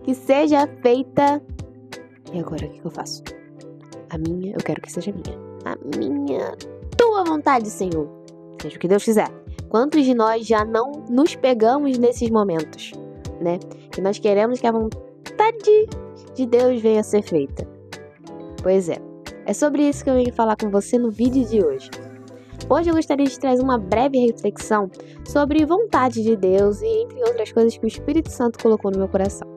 que seja feita. E agora, o que eu faço? A minha, eu quero que seja minha. A minha, tua vontade, Senhor. Seja o que Deus quiser. Quantos de nós já não nos pegamos nesses momentos, né? Que nós queremos que a vontade de Deus venha a ser feita. Pois é. É sobre isso que eu venho falar com você no vídeo de hoje. Hoje eu gostaria de trazer uma breve reflexão sobre vontade de Deus e entre outras coisas que o Espírito Santo colocou no meu coração.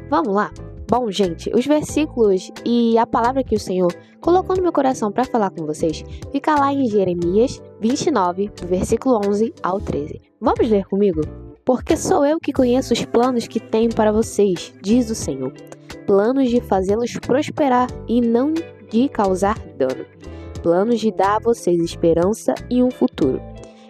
Vamos lá? Bom, gente, os versículos e a palavra que o Senhor colocou no meu coração para falar com vocês fica lá em Jeremias 29, do versículo 11 ao 13. Vamos ler comigo? Porque sou eu que conheço os planos que tenho para vocês, diz o Senhor. Planos de fazê-los prosperar e não de causar dano. Planos de dar a vocês esperança e um futuro.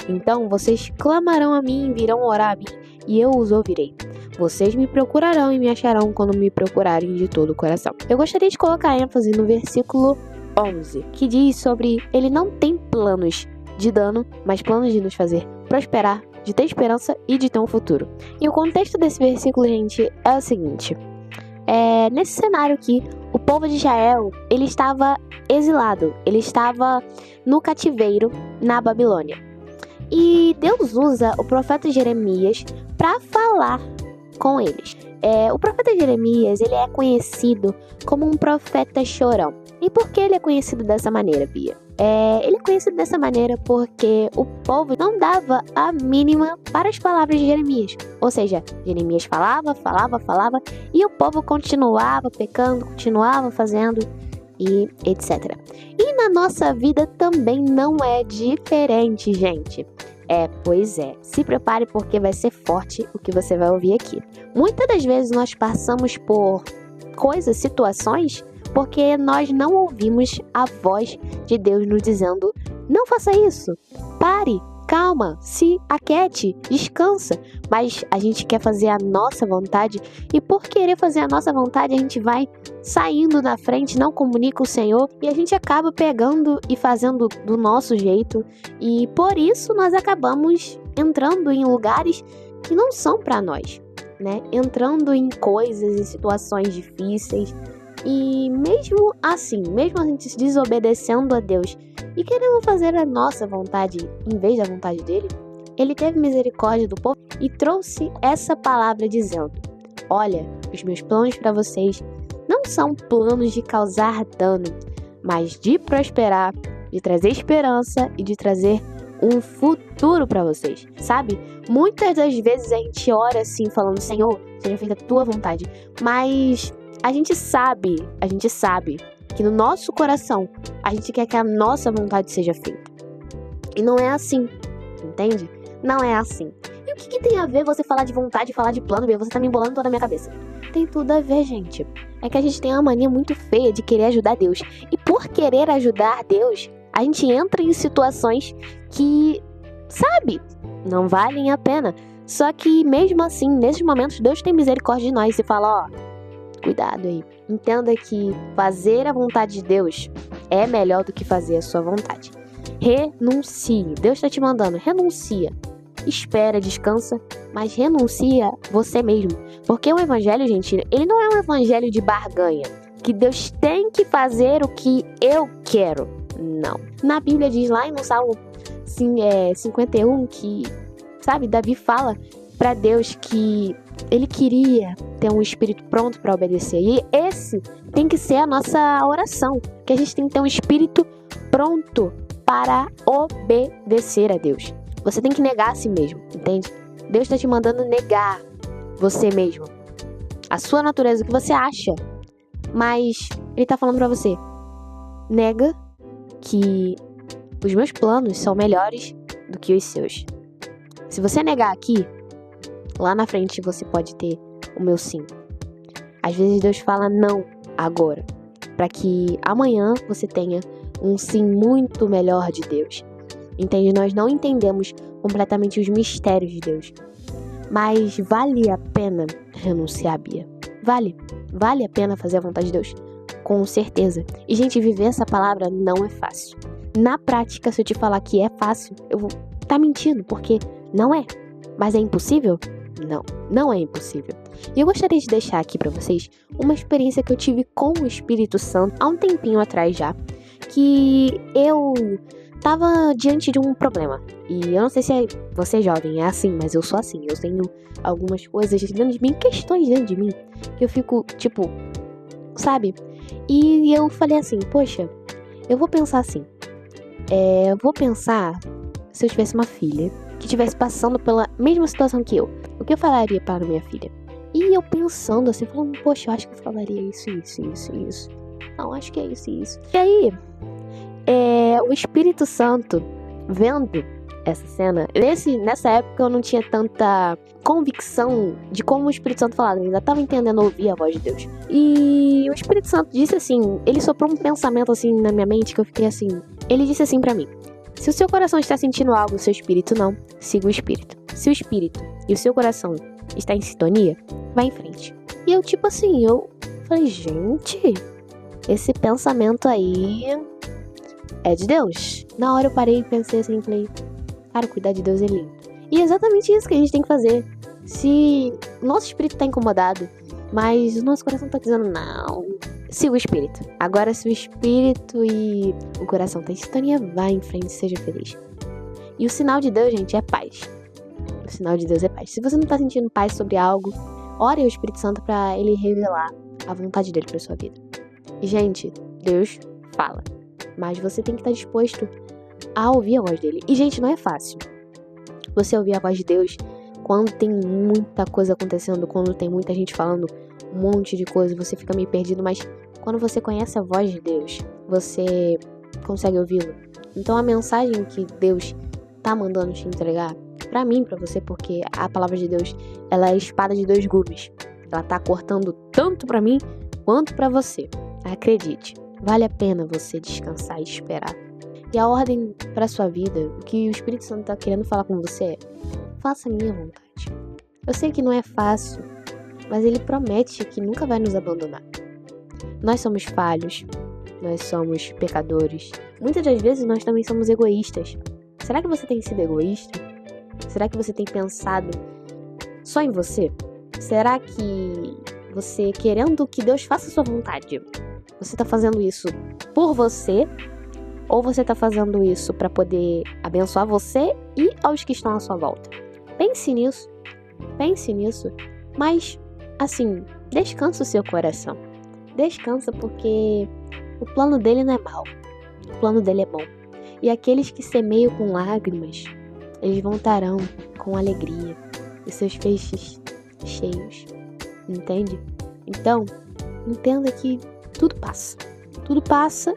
Então vocês clamarão a mim e virão orar a mim, e eu os ouvirei. Vocês me procurarão e me acharão quando me procurarem de todo o coração. Eu gostaria de colocar ênfase no versículo 11, que diz sobre ele não tem planos de dano, mas planos de nos fazer prosperar, de ter esperança e de ter um futuro. E o contexto desse versículo, gente, é o seguinte. Nesse cenário aqui, o povo de Israel, ele estava exilado, ele estava no cativeiro na Babilônia. E Deus usa o profeta Jeremias para falar com eles. O profeta Jeremias, ele é conhecido como um profeta chorão. E por que ele é conhecido dessa maneira, Bia? Ele é conhecido dessa maneira porque o povo não dava a mínima para as palavras de Jeremias. Ou seja, Jeremias falava e o povo continuava pecando, continuava fazendo e etc. E na nossa vida também não é diferente, gente. Pois é. Se prepare porque vai ser forte o que você vai ouvir aqui. Muitas das vezes nós passamos por coisas, situações, porque nós não ouvimos a voz de Deus nos dizendo: não faça isso, pare, calma, se aquiete, descansa. Mas a gente quer fazer a nossa vontade e por querer fazer a nossa vontade a gente vai saindo na frente, não comunica o Senhor e a gente acaba pegando e fazendo do nosso jeito e por isso nós acabamos entrando em lugares que não são para nós, né? Entrando em coisas e situações difíceis. E mesmo assim, mesmo a gente desobedecendo a Deus e querendo fazer a nossa vontade em vez da vontade dele, ele teve misericórdia do povo e trouxe essa palavra dizendo: olha, os meus planos para vocês não são planos de causar dano, mas de prosperar, de trazer esperança e de trazer um futuro para vocês, sabe? Muitas das vezes a gente ora assim, falando: Senhor, seja feita a tua vontade, mas a gente sabe que no nosso coração a gente quer que a nossa vontade seja feita. E não é assim, entende? Não é assim. E o que tem a ver você falar de vontade, falar de plano, ver? Você tá me embolando toda a minha cabeça. Tem tudo a ver, gente. É que a gente tem uma mania muito feia de querer ajudar Deus. E por querer ajudar Deus, a gente entra em situações que, sabe, não valem a pena. Só que mesmo assim, nesses momentos, Deus tem misericórdia de nós e fala: cuidado aí. Entenda que fazer a vontade de Deus é melhor do que fazer a sua vontade. Renuncie. Deus está te mandando. Renuncia. Espera, descansa, mas renuncia você mesmo. Porque o evangelho, gente, ele não é um evangelho de barganha. Que Deus tem que fazer o que eu quero. Não. Na Bíblia diz lá no Salmo 51 que, sabe, Davi fala para Deus que ele queria ter um espírito pronto para obedecer. E esse tem que ser a nossa oração. Que a gente tem que ter um espírito pronto para obedecer a Deus. Você tem que negar a si mesmo, entende? Deus está te mandando negar você mesmo. A sua natureza, o que você acha. Mas ele está falando para você: nega que os meus planos são melhores do que os seus. Se você negar aqui, lá na frente você pode ter o meu sim. Às vezes Deus fala não agora, para que amanhã você tenha um sim muito melhor de Deus. Entende? Nós não entendemos completamente os mistérios de Deus. Mas vale a pena renunciar, Bia? Vale a pena fazer a vontade de Deus? Com certeza. E, gente, viver essa palavra não é fácil. Na prática, se eu te falar que é fácil, eu vou estar mentindo, porque não é. Mas é impossível? Não é impossível. E eu gostaria de deixar aqui pra vocês uma experiência que eu tive com o Espírito Santo há um tempinho atrás já, que eu tava diante de um problema. E eu não sei se você jovem é assim, mas eu sou assim. Eu tenho algumas coisas dentro de mim, questões dentro de mim, que eu fico, tipo, sabe? E eu falei assim, poxa, eu vou pensar assim. Eu vou pensar se eu tivesse uma filha que estivesse passando pela mesma situação que eu. O que eu falaria para minha filha? E eu pensando assim, falando, poxa, eu acho que eu falaria isso. Não, acho que é isso. E aí, o Espírito Santo, vendo essa cena, nessa época eu não tinha tanta convicção de como o Espírito Santo falava, eu ainda estava entendendo ouvir a voz de Deus. E o Espírito Santo disse assim, ele soprou um pensamento assim na minha mente que eu fiquei assim, ele disse assim pra mim, se o seu coração está sentindo algo, o seu espírito não, siga o espírito. Se o espírito e o seu coração está em sintonia, vá em frente. E eu tipo assim, eu falei, gente, esse pensamento aí é de Deus. Na hora eu parei e pensei assim, falei, cara, cuidar de Deus é lindo. E é exatamente isso que a gente tem que fazer. Se o nosso espírito tá incomodado, mas o nosso coração tá dizendo, não, siga o espírito. Agora, se o espírito e o coração tá em sintonia, vá em frente, seja feliz. E o sinal de Deus, gente, é paz. O sinal de Deus é paz. Se você não tá sentindo paz sobre algo, ore ao Espírito Santo pra ele revelar a vontade dele pra sua vida. E, gente, Deus fala. Mas você tem que estar disposto a ouvir a voz dele. E, gente, não é fácil você ouvir a voz de Deus quando tem muita coisa acontecendo, quando tem muita gente falando um monte de coisa, você fica meio perdido, mas quando você conhece a voz de Deus, você consegue ouvi-lo. Então a mensagem que Deus tá mandando te entregar, pra mim, pra você, porque a palavra de Deus, ela é a espada de dois gumes. Ela tá cortando tanto pra mim, quanto pra você. Acredite, vale a pena você descansar e esperar. E a ordem pra sua vida, o que o Espírito Santo tá querendo falar com você é, faça a minha vontade. Eu sei que não é fácil, mas ele promete que nunca vai nos abandonar. Nós somos falhos, nós somos pecadores. Muitas das vezes nós também somos egoístas. Será que você tem sido egoísta? Será que você tem pensado só em você? Será que você, querendo que Deus faça a sua vontade, você tá fazendo isso por você? Ou você tá fazendo isso para poder abençoar você e aos que estão à sua volta? Pense nisso. Mas, assim, descansa o seu coração. Descansa porque o plano dele não é mau. O plano dele é bom. E aqueles que semeiam com lágrimas, eles voltarão com alegria e seus feixes cheios. Entende? Então, entenda que tudo passa. Tudo passa,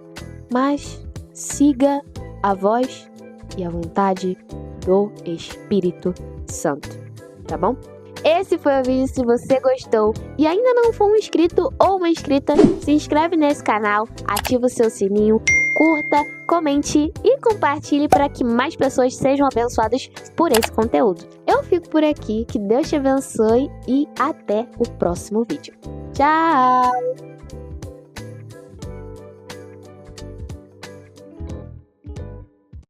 mas siga a voz e a vontade do Espírito Santo. Tá bom? Esse foi o vídeo. Se você gostou e ainda não for um inscrito ou uma inscrita, se inscreve nesse canal, ativa o seu sininho, curta, comente e compartilhe para que mais pessoas sejam abençoadas por esse conteúdo. Eu fico por aqui, que Deus te abençoe e até o próximo vídeo. Tchau!